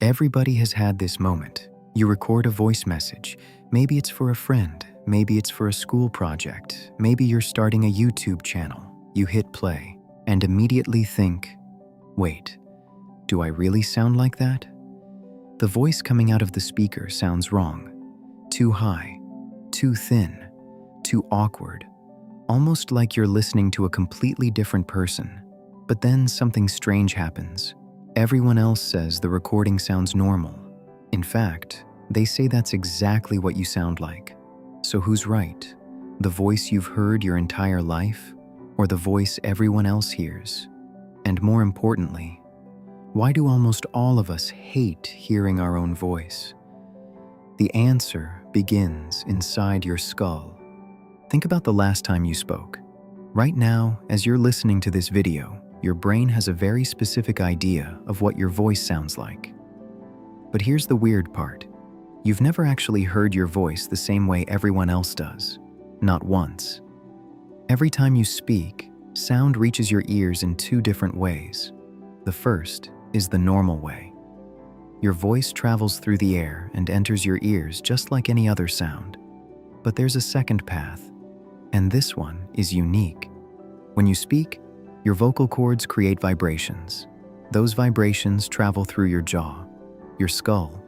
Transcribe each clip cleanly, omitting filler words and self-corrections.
Everybody has had this moment. You record a voice message. Maybe it's for a friend. Maybe it's for a school project. Maybe you're starting a YouTube channel. You hit play and immediately think, wait, do I really sound like that? The voice coming out of the speaker sounds wrong. Too high, too thin, too awkward. Almost like you're listening to a completely different person. But then something strange happens. Everyone else says the recording sounds normal. In fact, they say that's exactly what you sound like. So who's right? The voice you've heard your entire life, or the voice everyone else hears? And more importantly, why do almost all of us hate hearing our own voice? The answer begins inside your skull. Think about the last time you spoke. Right now, as you're listening to this video, your brain has a very specific idea of what your voice sounds like. But here's the weird part. You've never actually heard your voice the same way everyone else does. Not once. Every time you speak, sound reaches your ears in two different ways. The first is the normal way. Your voice travels through the air and enters your ears just like any other sound. But there's a second path, and this one is unique. When you speak, your vocal cords create vibrations. Those vibrations travel through your jaw, your skull,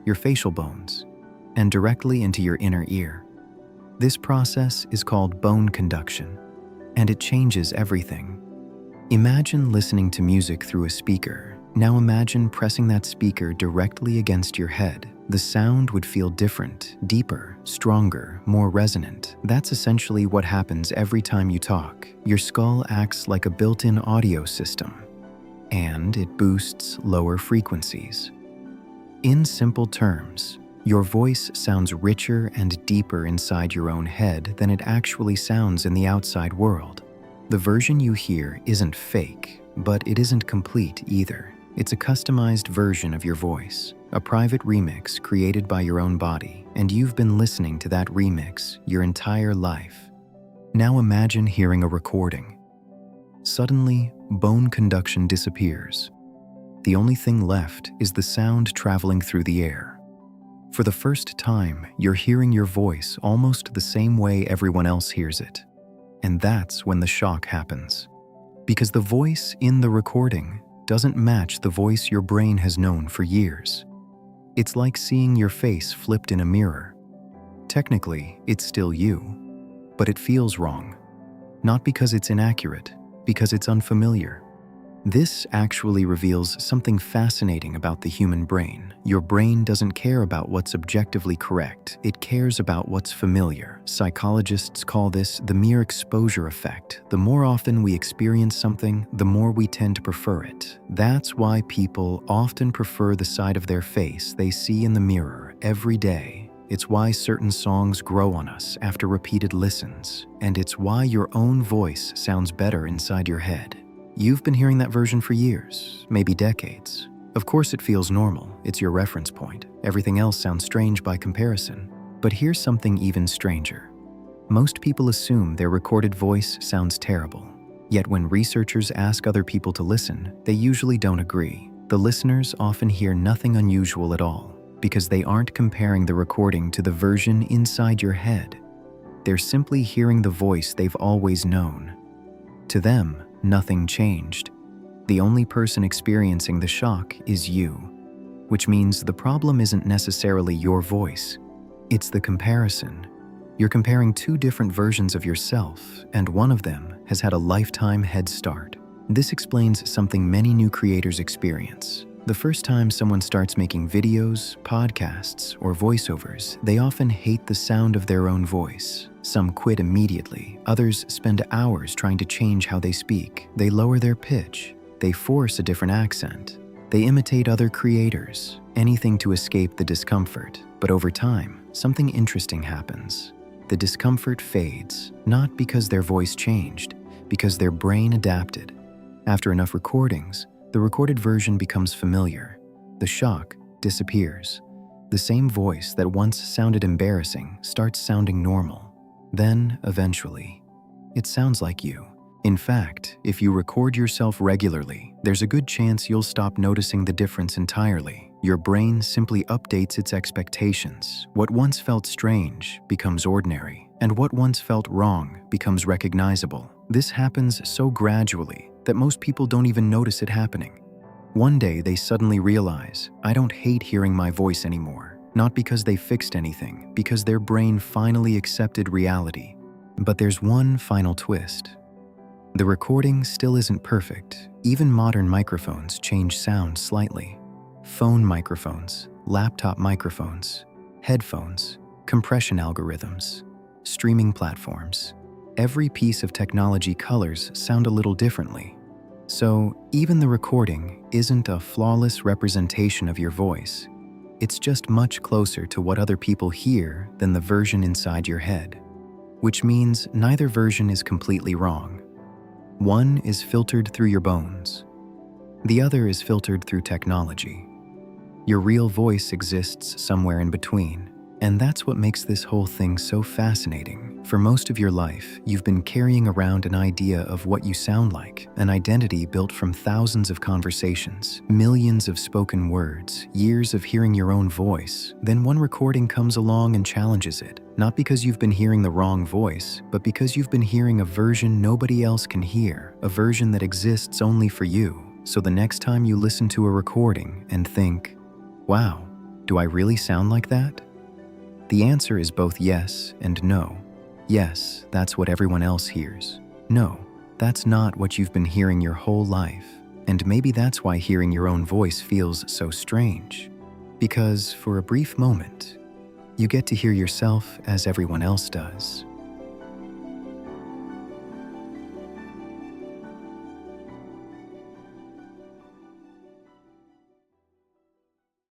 your facial bones, and directly into your inner ear. This process is called bone conduction, and it changes everything. Imagine listening to music through a speaker. Now imagine pressing that speaker directly against your head. The sound would feel different, deeper, stronger, more resonant. That's essentially what happens every time you talk. Your skull acts like a built-in audio system, and it boosts lower frequencies. In simple terms, your voice sounds richer and deeper inside your own head than it actually sounds in the outside world. The version you hear isn't fake, but it isn't complete either. It's a customized version of your voice, a private remix created by your own body, and you've been listening to that remix your entire life. Now imagine hearing a recording. Suddenly, bone conduction disappears. The only thing left is the sound traveling through the air. For the first time, you're hearing your voice almost the same way everyone else hears it. And that's when the shock happens. Because the voice in the recording doesn't match the voice your brain has known for years. It's like seeing your face flipped in a mirror. Technically, it's still you, but it feels wrong. Not because it's inaccurate, because it's unfamiliar. This actually reveals something fascinating about the human brain. Your brain doesn't care about what's objectively correct. It cares about what's familiar. Psychologists call this the mere exposure effect. The more often we experience something, the more we tend to prefer it. That's why people often prefer the side of their face they see in the mirror every day. It's why certain songs grow on us after repeated listens. And it's why your own voice sounds better inside your head. You've been hearing that version for years, maybe decades. Of course it feels normal, it's your reference point. Everything else sounds strange by comparison. But here's something even stranger. Most people assume their recorded voice sounds terrible. Yet when researchers ask other people to listen, they usually don't agree. The listeners often hear nothing unusual at all, because they aren't comparing the recording to the version inside your head. They're simply hearing the voice they've always known. To them, nothing changed. The only person experiencing the shock is you, which means the problem isn't necessarily your voice. It's the comparison. You're comparing two different versions of yourself, and one of them has had a lifetime head start. This explains something many new creators experience. The first time someone starts making videos, podcasts, or voiceovers, they often hate the sound of their own voice. Some quit immediately. Others spend hours trying to change how they speak. They lower their pitch. They force a different accent. They imitate other creators, anything to escape the discomfort. But over time, something interesting happens. The discomfort fades, not because their voice changed, because their brain adapted. After enough recordings, the recorded version becomes familiar. The shock disappears. The same voice that once sounded embarrassing starts sounding normal. Then, eventually, it sounds like you. In fact, if you record yourself regularly, there's a good chance you'll stop noticing the difference entirely. Your brain simply updates its expectations. What once felt strange becomes ordinary, and what once felt wrong becomes recognizable. This happens so gradually that most people don't even notice it happening. One day they suddenly realize, I don't hate hearing my voice anymore. Not because they fixed anything, because their brain finally accepted reality. But there's one final twist. The recording still isn't perfect. Even modern microphones change sound slightly. Phone microphones, laptop microphones, headphones, compression algorithms, streaming platforms. Every piece of technology colors sound a little differently. So even the recording isn't a flawless representation of your voice. It's just much closer to what other people hear than the version inside your head. Which means neither version is completely wrong. One is filtered through your bones. The other is filtered through technology. Your real voice exists somewhere in between, and that's what makes this whole thing so fascinating. For most of your life, you've been carrying around an idea of what you sound like, an identity built from thousands of conversations, millions of spoken words, years of hearing your own voice. Then one recording comes along and challenges it, not because you've been hearing the wrong voice, but because you've been hearing a version nobody else can hear, a version that exists only for you. So the next time you listen to a recording and think, wow, do I really sound like that? The answer is both yes and no. Yes, that's what everyone else hears. No, that's not what you've been hearing your whole life. And maybe that's why hearing your own voice feels so strange. Because for a brief moment, you get to hear yourself as everyone else does.